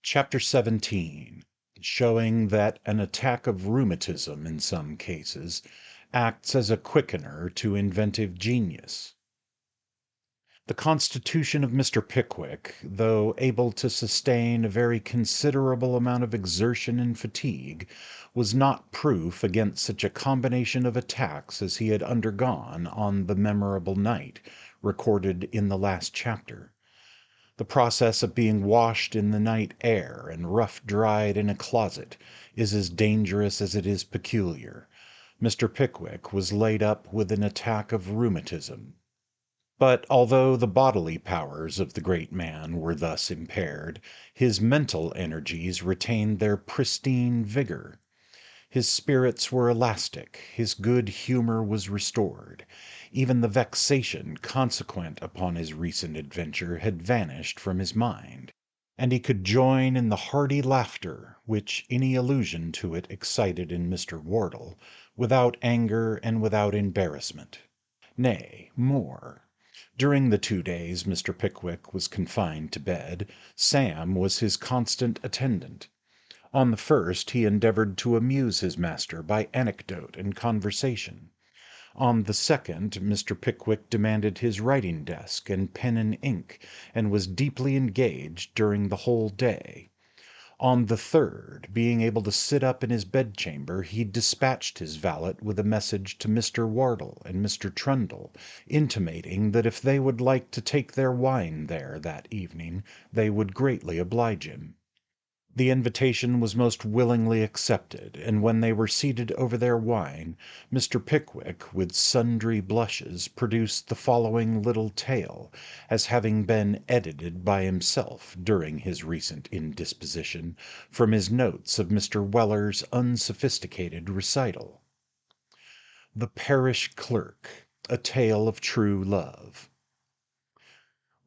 Chapter 17, showing that an attack of rheumatism in some cases acts as a quickener to inventive genius. The constitution of Mr. Pickwick, though able to sustain a very considerable amount of exertion and fatigue, was not proof against such a combination of attacks as he had undergone on the memorable night recorded in the last chapter. The process of being washed in the night air and rough dried in a closet is as dangerous as it is peculiar. Mr. Pickwick was laid up with an attack of rheumatism. But although the bodily powers of the great man were thus impaired, his mental energies retained their pristine vigor. His spirits were elastic, his good humor was restored. Even the vexation consequent upon his recent adventure had vanished from his mind, and he could join in the hearty laughter which any allusion to it excited in Mr. Wardle, without anger and without embarrassment. Nay, more. During the 2 days Mr. Pickwick was confined to bed, Sam was his constant attendant. On the first he endeavored to amuse his master by anecdote and conversation. On the second Mr. Pickwick demanded his writing desk and pen and ink, and was deeply engaged during the whole day. On the third, being able to sit up in his bedchamber, he dispatched his valet with a message to Mr. Wardle and Mr. Trundle, intimating that if they would like to take their wine there that evening, they would greatly oblige him. The invitation was most willingly accepted, and when they were seated over their wine, Mr. Pickwick, with sundry blushes, produced the following little tale, as having been edited by himself during his recent indisposition, from his notes of Mr. Weller's unsophisticated recital. The Parish Clerk, a Tale of True Love.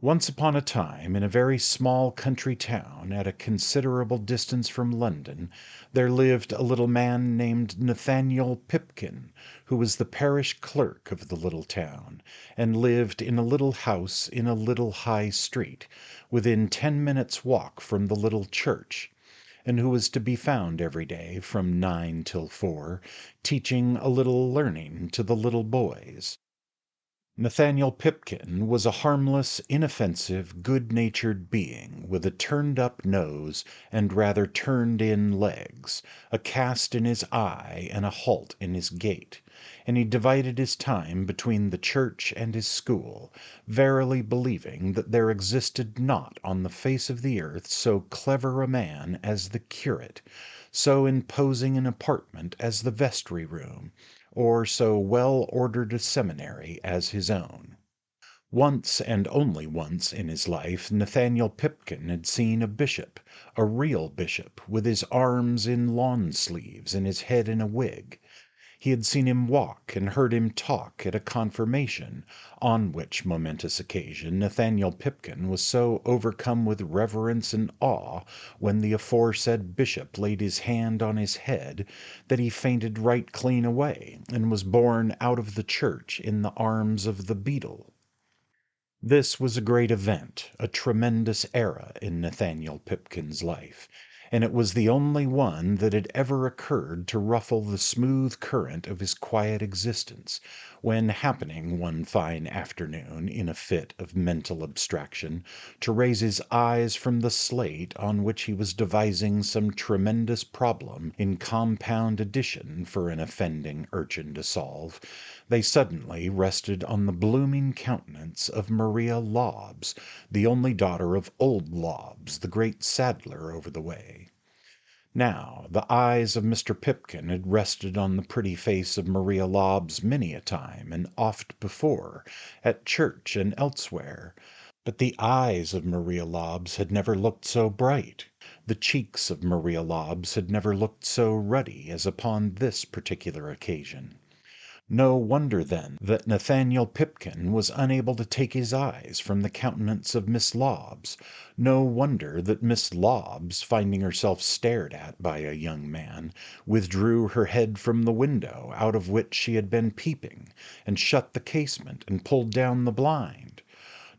Once upon a time, in a very small country town, at a considerable distance from London, there lived a little man named Nathaniel Pipkin, who was the parish clerk of the little town, and lived in a little house in a little high street, within 10 minutes' walk from the little church, and who was to be found every day from 9 till 4, teaching a little learning to the little boys. Nathaniel Pipkin was a harmless, inoffensive, good-natured being, with a turned-up nose and rather turned-in legs, a cast in his eye and a halt in his gait, and he divided his time between the church and his school, verily believing that there existed not on the face of the earth so clever a man as the curate, so imposing an apartment as the vestry-room, or so well-ordered a seminary as his own. Once, and only once in his life, Nathaniel Pipkin had seen a bishop, a real bishop, with his arms in lawn sleeves and his head in a wig. He had seen him walk and heard him talk at a confirmation, on which momentous occasion Nathaniel Pipkin was so overcome with reverence and awe when the aforesaid bishop laid his hand on his head that he fainted right clean away, and was borne out of the church in the arms of the beadle. This was a great event, a tremendous era in Nathaniel Pipkin's life, and it was the only one that had ever occurred to ruffle the smooth current of his quiet existence, when happening one fine afternoon, in a fit of mental abstraction, to raise his eyes from the slate on which he was devising some tremendous problem in compound addition for an offending urchin to solve, they suddenly rested on the blooming countenance of Maria Lobbs, the only daughter of old Lobbs, the great saddler over the way. Now, the eyes of Mr. Pipkin had rested on the pretty face of Maria Lobbs many a time, and oft before, at church and elsewhere, but the eyes of Maria Lobbs had never looked so bright, the cheeks of Maria Lobbs had never looked so ruddy as upon this particular occasion. No wonder, then, that Nathaniel Pipkin was unable to take his eyes from the countenance of Miss Lobbs. No wonder that Miss Lobbs, finding herself stared at by a young man, withdrew her head from the window out of which she had been peeping, and shut the casement and pulled down the blind.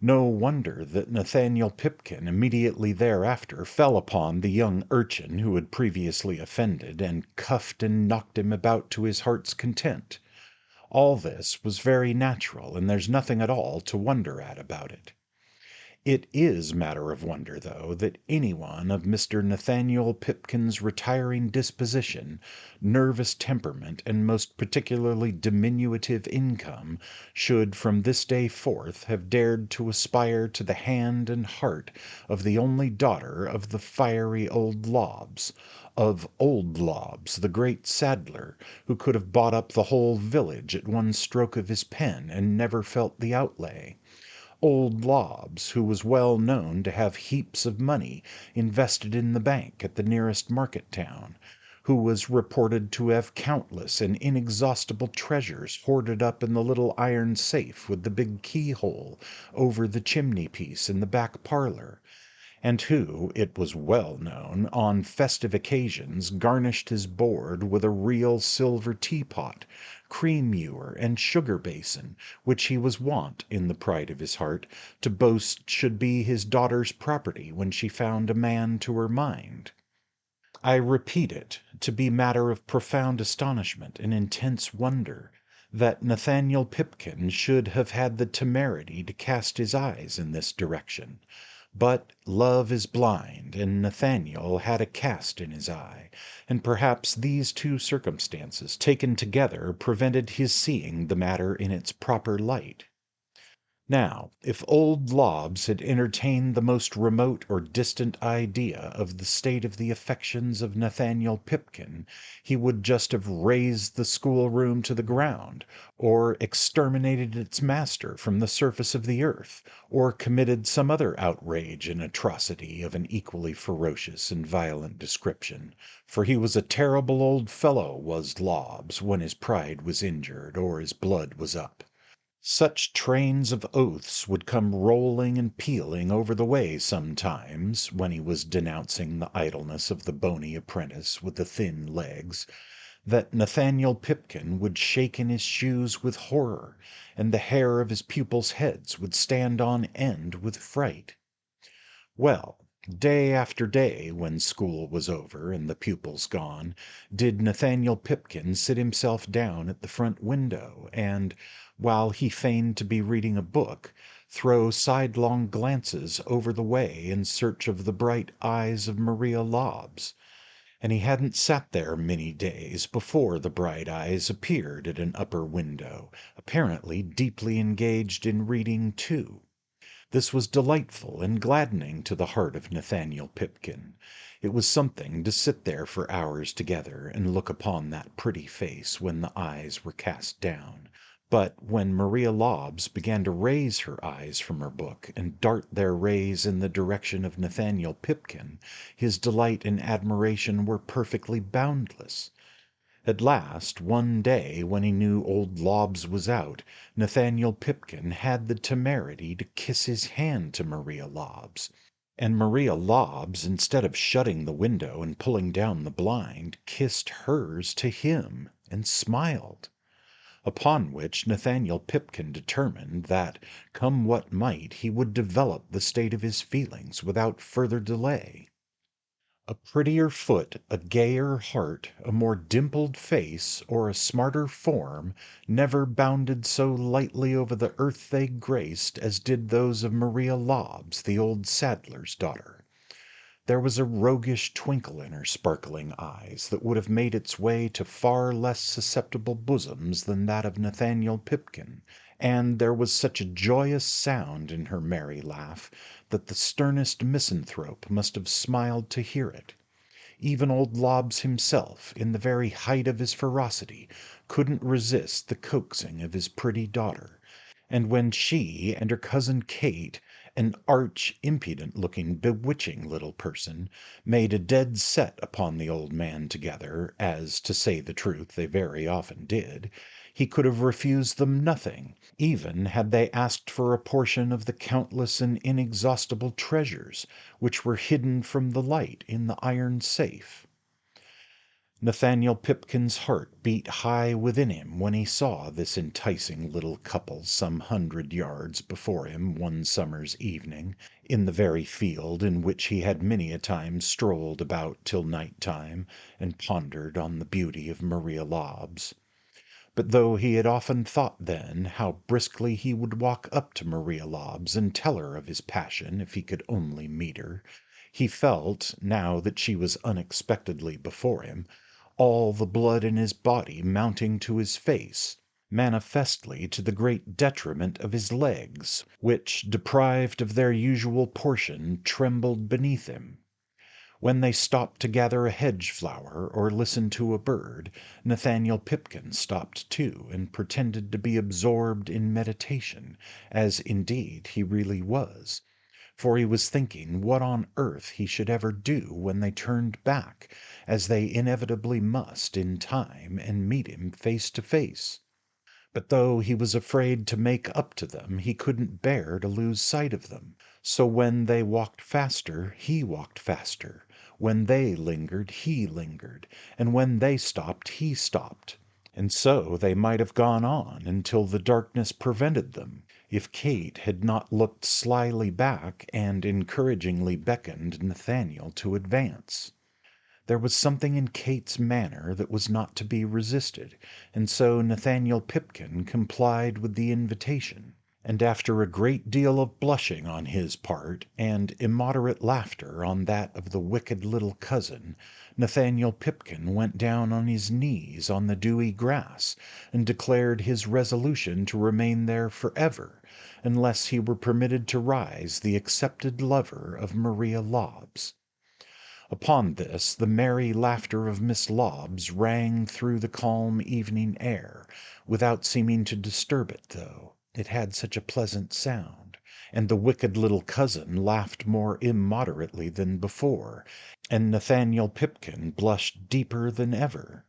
No wonder that Nathaniel Pipkin immediately thereafter fell upon the young urchin who had previously offended, and cuffed and knocked him about to his heart's content. All this was very natural, and there's nothing at all to wonder at about it. It is matter of wonder, though, that anyone of Mr. Nathaniel Pipkin's retiring disposition, nervous temperament, and most particularly diminutive income, should from this day forth have dared to aspire to the hand and heart of the only daughter of the fiery old Lobbs, of old Lobbs, the great saddler, who could have bought up the whole village at one stroke of his pen and never felt the outlay. Old Lobbs, who was well known to have heaps of money invested in the bank at the nearest market town, who was reported to have countless and inexhaustible treasures hoarded up in the little iron safe with the big keyhole over the chimney piece in the back parlor, and who, it was well known, on festive occasions garnished his board with a real silver teapot, cream ewer, and sugar basin, which he was wont, in the pride of his heart, to boast should be his daughter's property when she found a man to her mind. I repeat it to be matter of profound astonishment and intense wonder that Nathaniel Pipkin should have had the temerity to cast his eyes in this direction. But love is blind, and Nathaniel had a cast in his eye, and perhaps these two circumstances taken together prevented his seeing the matter in its proper light. Now, if old Lobbs had entertained the most remote or distant idea of the state of the affections of Nathaniel Pipkin, he would just have razed the schoolroom to the ground, or exterminated its master from the surface of the earth, or committed some other outrage and atrocity of an equally ferocious and violent description, for he was a terrible old fellow, was Lobbs, when his pride was injured or his blood was up. Such trains of oaths would come rolling and pealing over the way sometimes, when he was denouncing the idleness of the bony apprentice with the thin legs, that Nathaniel Pipkin would shake in his shoes with horror, and the hair of his pupils' heads would stand on end with fright. Well, day after day, when school was over and the pupils gone, did Nathaniel Pipkin sit himself down at the front window, and, while he feigned to be reading a book, throw sidelong glances over the way in search of the bright eyes of Maria Lobbs. And he hadn't sat there many days before the bright eyes appeared at an upper window, apparently deeply engaged in reading too. This was delightful and gladdening to the heart of Nathaniel Pipkin. It was something to sit there for hours together and look upon that pretty face when the eyes were cast down. But when Maria Lobbs began to raise her eyes from her book and dart their rays in the direction of Nathaniel Pipkin, his delight and admiration were perfectly boundless. At last, one day when he knew old Lobbs was out, Nathaniel Pipkin had the temerity to kiss his hand to Maria Lobbs, and Maria Lobbs, instead of shutting the window and pulling down the blind, kissed hers to him, and smiled. Upon which Nathaniel Pipkin determined that, come what might, he would develop the state of his feelings without further delay. A prettier foot, a gayer heart, a more dimpled face, or a smarter form, never bounded so lightly over the earth they graced as did those of Maria Lobbs, the old saddler's daughter. There was a roguish twinkle in her sparkling eyes that would have made its way to far less susceptible bosoms than that of Nathaniel Pipkin, and there was such a joyous sound in her merry laugh that the sternest misanthrope must have smiled to hear it. Even old Lobbs himself, in the very height of his ferocity, couldn't resist the coaxing of his pretty daughter, and when she and her cousin Kate, an arch, impudent-looking, bewitching little person, made a dead set upon the old man together, as, to say the truth, they very often did, he could have refused them nothing, even had they asked for a portion of the countless and inexhaustible treasures which were hidden from the light in the iron safe. Nathaniel Pipkin's heart beat high within him when he saw this enticing little couple some 100 yards before him one summer's evening, in the very field in which he had many a time strolled about till night time and pondered on the beauty of Maria Lobbs. But though he had often thought then how briskly he would walk up to Maria Lobbs and tell her of his passion if he could only meet her, he felt, now that she was unexpectedly before him, all the blood in his body mounting to his face, manifestly to the great detriment of his legs, which, deprived of their usual portion, trembled beneath him. When they stopped to gather a hedge flower or listen to a bird, Nathaniel Pipkin stopped too and pretended to be absorbed in meditation, as indeed he really was, for he was thinking what on earth he should ever do when they turned back, as they inevitably must in time, and meet him face to face. But though he was afraid to make up to them, he couldn't bear to lose sight of them. So when they walked faster, he walked faster. When they lingered, he lingered. And when they stopped, he stopped. And so they might have gone on until the darkness prevented them, if Kate had not looked slyly back and encouragingly beckoned Nathaniel to advance. There was something in Kate's manner that was not to be resisted, and so Nathaniel Pipkin complied with the invitation, and after a great deal of blushing on his part, and immoderate laughter on that of the wicked little cousin, Nathaniel Pipkin went down on his knees on the dewy grass, and declared his resolution to remain there forever, unless he were permitted to rise the accepted lover of Maria Lobbs. Upon this the merry laughter of Miss Lobbs rang through the calm evening air, without seeming to disturb it though, it had such a pleasant sound, and the wicked little cousin laughed more immoderately than before, and Nathaniel Pipkin blushed deeper than ever.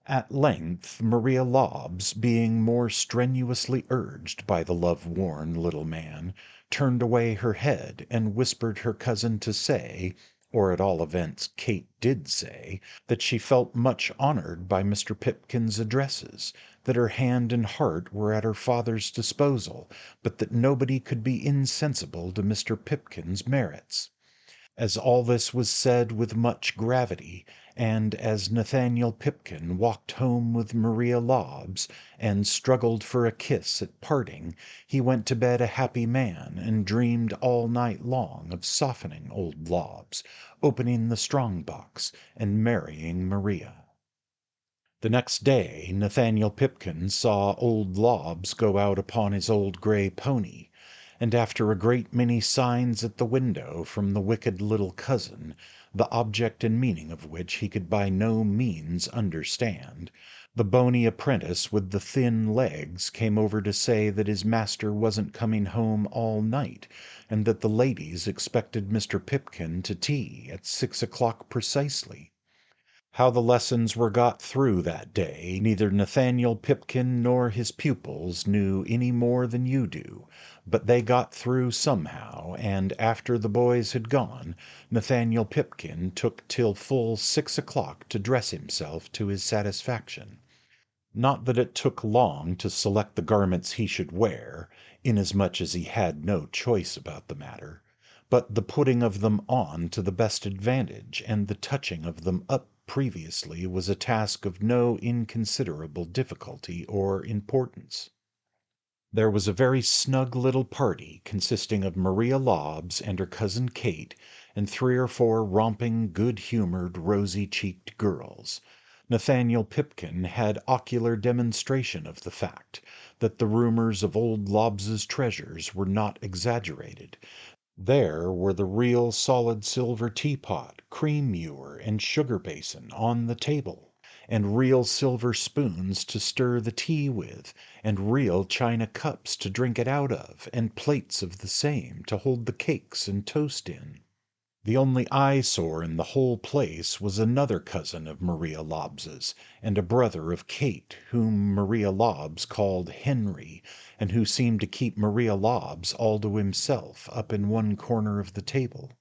At length Maria Lobbs, being more strenuously urged by the love-worn little man, turned away her head and whispered her cousin to say, or at all events Kate did say, that she felt much honoured by Mr. Pipkin's addresses, that her hand and heart were at her father's disposal, but that nobody could be insensible to Mr. Pipkin's merits. As all this was said with much gravity, and as Nathaniel Pipkin walked home with Maria Lobbs, and struggled for a kiss at parting, he went to bed a happy man, and dreamed all night long of softening old Lobbs, opening the strong box, and marrying Maria. The next day Nathaniel Pipkin saw old Lobbs go out upon his old grey pony, and after a great many signs at the window from the wicked little cousin, the object and meaning of which he could by no means understand, the bony apprentice with the thin legs came over to say that his master wasn't coming home all night, and that the ladies expected Mr. Pipkin to tea at 6 o'clock precisely. How the lessons were got through that day, neither Nathaniel Pipkin nor his pupils knew any more than you do, but they got through somehow, and after the boys had gone, Nathaniel Pipkin took till full 6 o'clock to dress himself to his satisfaction. Not that it took long to select the garments he should wear, inasmuch as he had no choice about the matter, but the putting of them on to the best advantage, and the touching of them up previously was a task of no inconsiderable difficulty or importance. There was a very snug little party consisting of Maria Lobbs and her cousin Kate, and 3 or 4 romping, good-humoured, rosy-cheeked girls. Nathaniel Pipkin had ocular demonstration of the fact that the rumours of old Lobbs's treasures were not exaggerated. There were the real solid silver teapot, cream ewer, and sugar basin on the table, and real silver spoons to stir the tea with, and real china cups to drink it out of, and plates of the same to hold the cakes and toast in. The only eyesore in the whole place was another cousin of Maria Lobbs's, and a brother of Kate, whom Maria Lobbs called Henry, and who seemed to keep Maria Lobbs all to himself up in one corner of the table.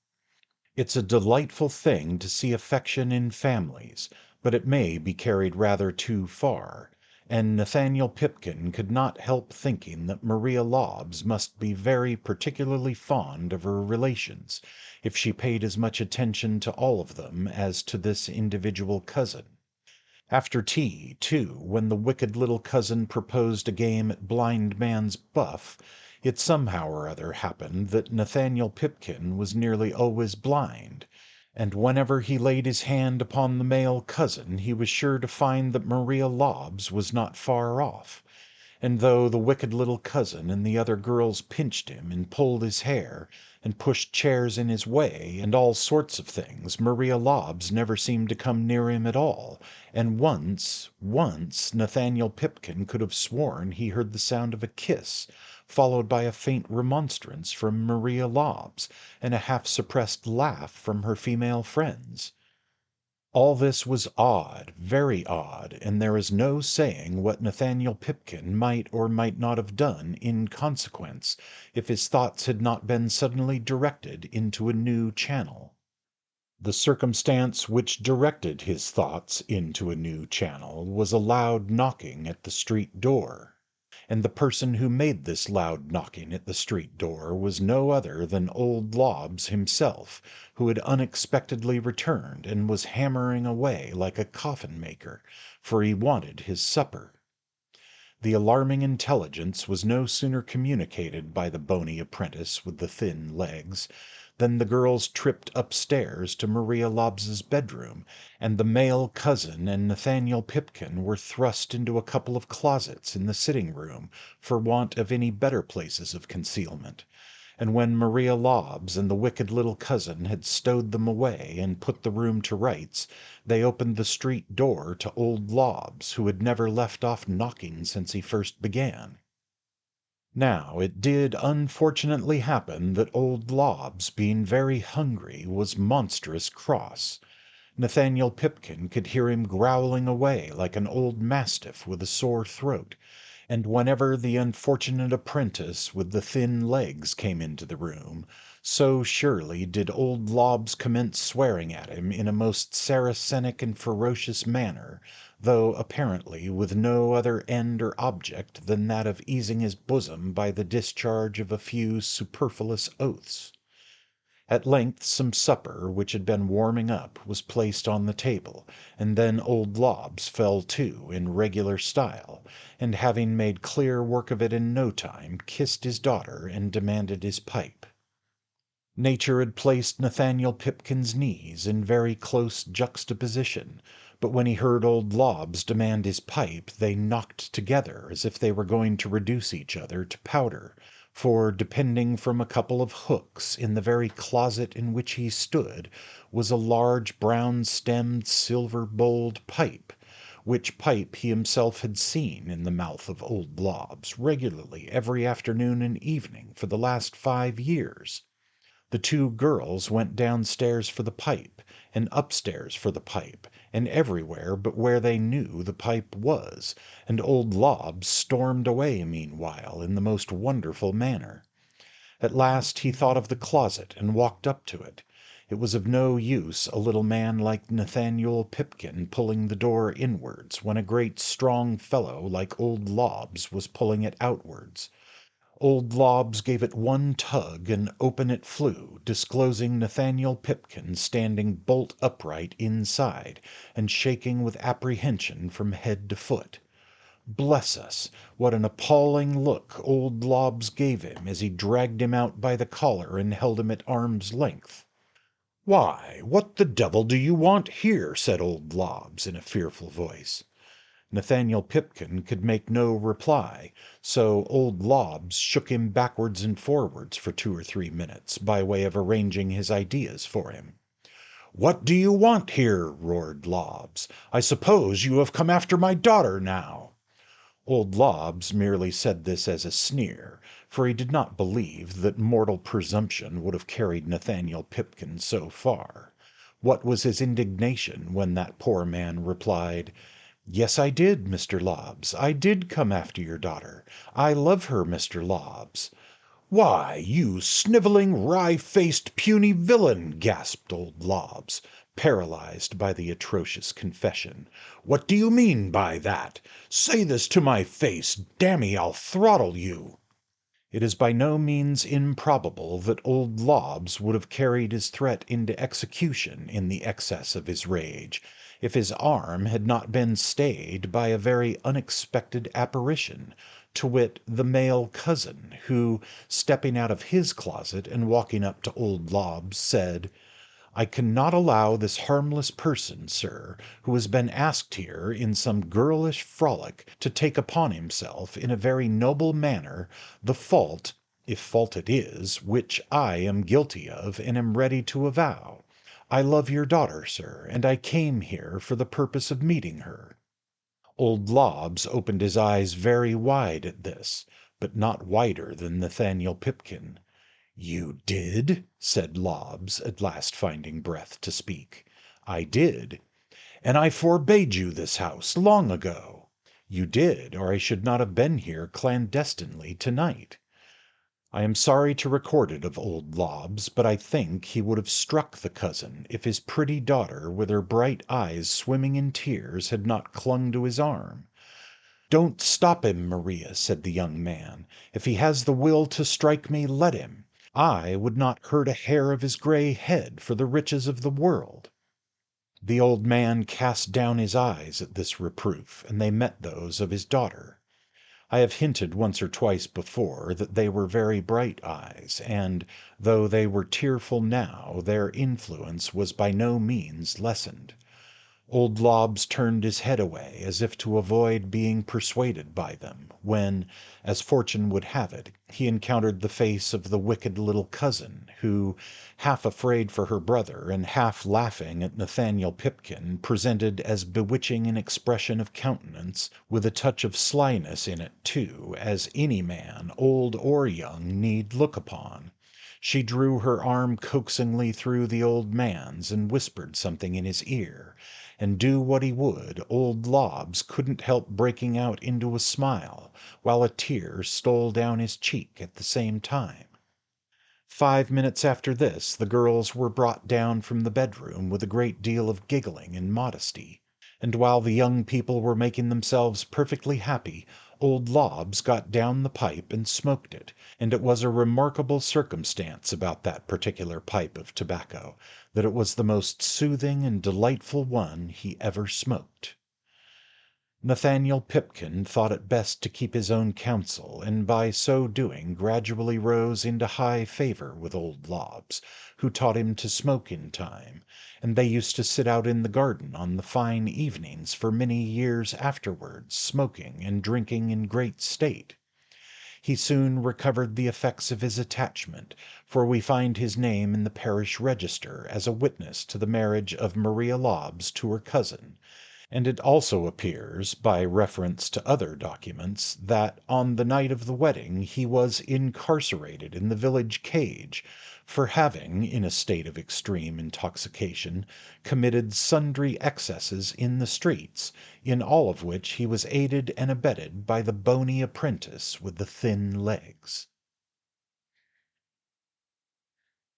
It's a delightful thing to see affection in families, but it may be carried rather too far, and Nathaniel Pipkin could not help thinking that Maria Lobbs must be very particularly fond of her relations, if she paid as much attention to all of them as to this individual cousin. After tea, too, when the wicked little cousin proposed a game at blind man's buff, it somehow or other happened that Nathaniel Pipkin was nearly always blind, and whenever he laid his hand upon the male cousin he was sure to find that Maria Lobbs was not far off. And though the wicked little cousin and the other girls pinched him and pulled his hair and pushed chairs in his way and all sorts of things, Maria Lobbs never seemed to come near him at all, and once Nathaniel Pipkin could have sworn he heard the sound of a kiss, followed by a faint remonstrance from Maria Lobbs, and a half-suppressed laugh from her female friends. All this was odd, very odd, and there is no saying what Nathaniel Pipkin might or might not have done in consequence, if his thoughts had not been suddenly directed into a new channel. The circumstance which directed his thoughts into a new channel was a loud knocking at the street door. And the person who made this loud knocking at the street door was no other than old Lobbs himself, who had unexpectedly returned and was hammering away like a coffin maker, for he wanted his supper. The alarming intelligence was no sooner communicated by the bony apprentice with the thin legs than the girls tripped upstairs to Maria Lobbs's bedroom, and the male cousin and Nathaniel Pipkin were thrust into a couple of closets in the sitting-room for want of any better places of concealment. And when Maria Lobbs and the wicked little cousin had stowed them away and put the room to rights, they opened the street door to old Lobbs, who had never left off knocking since he first began. Now it did unfortunately happen that old Lobbs, being very hungry, was monstrous cross. Nathaniel Pipkin could hear him growling away like an old mastiff with a sore throat, and whenever the unfortunate apprentice with the thin legs came into the room, so surely did old Lobbs commence swearing at him in a most Saracenic and ferocious manner, though apparently with no other end or object than that of easing his bosom by the discharge of a few superfluous oaths. At length some supper, which had been warming up, was placed on the table, and then old Lobbs fell to in regular style, and having made clear work of it in no time, kissed his daughter and demanded his pipe. Nature had placed Nathaniel Pipkin's knees in very close juxtaposition, but when he heard old Lobbs demand his pipe they knocked together as if they were going to reduce each other to powder, for depending from a couple of hooks in the very closet in which he stood was a large brown-stemmed silver-bowled pipe, which pipe he himself had seen in the mouth of old Lobbs regularly every afternoon and evening for the last 5 years. The two girls went downstairs for the pipe, and upstairs for the pipe, and everywhere but where they knew the pipe was, and old Lobbs stormed away meanwhile in the most wonderful manner. At last he thought of the closet and walked up to it. It was of no use a little man like Nathaniel Pipkin pulling the door inwards when a great strong fellow like old Lobbs was pulling it outwards. Old Lobbs gave it one tug and open it flew, disclosing Nathaniel Pipkin standing bolt upright inside and shaking with apprehension from head to foot. Bless us, what an appalling look old Lobbs gave him as he dragged him out by the collar and held him at arm's length. "Why, what the devil do you want here?" said old Lobbs in a fearful voice. Nathaniel Pipkin could make no reply, so old Lobbs shook him backwards and forwards for 2 or 3 minutes, by way of arranging his ideas for him. "What do you want here?" roared Lobbs. "I suppose you have come after my daughter now." Old Lobbs merely said this as a sneer, for he did not believe that mortal presumption would have carried Nathaniel Pipkin so far. What was his indignation when that poor man replied, "Yes, I did, Mr. Lobbs. I did come after your daughter. I love her, Mr. Lobbs." "Why, you snivelling, wry-faced, puny villain!" gasped old Lobbs. paralyzed by the atrocious confession. "What do you mean by that? Say this to my face. Damme, I'll throttle you." It is by no means improbable that old Lobbs would have carried his threat into execution in the excess of his rage, if his arm had not been stayed by a very unexpected apparition, to wit, the male cousin, who, stepping out of his closet and walking up to old Lobbs, said, "I cannot allow this harmless person, sir, who has been asked here in some girlish frolic, to take upon himself in a very noble manner the fault, if fault it is, which I am guilty of and am ready to avow. I love your daughter, sir, and I came here for the purpose of meeting her." Old Lobbs opened his eyes very wide at this, but not wider than Nathaniel Pipkin. "You did?" said Lobbs, at last finding breath to speak. "I did." "And I forbade you this house long ago." "You did, or I should not have been here clandestinely tonight." I am sorry to record it of old Lobbs, but I think he would have struck the cousin if his pretty daughter, with her bright eyes swimming in tears, had not clung to his arm. "Don't stop him, Maria," said the young man. "If he has the will to strike me, let him. I would not hurt a hair of his grey head for the riches of the world." The old man cast down his eyes at this reproof, and they met those of his daughter. I have hinted once or twice before that they were very bright eyes, and, though they were tearful now, their influence was by no means lessened. Old Lobbs turned his head away as if to avoid being persuaded by them, when, as fortune would have it, he encountered the face of the wicked little cousin, who, half afraid for her brother and half laughing at Nathaniel Pipkin, presented as bewitching an expression of countenance, with a touch of slyness in it too, as any man, old or young, need look upon. She drew her arm coaxingly through the old man's and whispered something in his ear, and do what he would, old Lobbs couldn't help breaking out into a smile, while a tear stole down his cheek at the same time. 5 minutes after this the girls were brought down from the bedroom with a great deal of giggling and modesty, and while the young people were making themselves perfectly happy, old Lobbs got down the pipe and smoked it, and it was a remarkable circumstance about that particular pipe of tobacco, that it was the most soothing and delightful one he ever smoked. Nathaniel Pipkin thought it best to keep his own counsel, and by so doing gradually rose into high favour with old Lobbs, who taught him to smoke in time, and they used to sit out in the garden on the fine evenings for many years afterwards, smoking and drinking in great state. He soon recovered the effects of his attachment, for we find his name in the parish register as a witness to the marriage of Maria Lobbs to her cousin, and it also appears, by reference to other documents, that on the night of the wedding he was incarcerated in the village cage for having, in a state of extreme intoxication, committed sundry excesses in the streets, in all of which he was aided and abetted by the bony apprentice with the thin legs.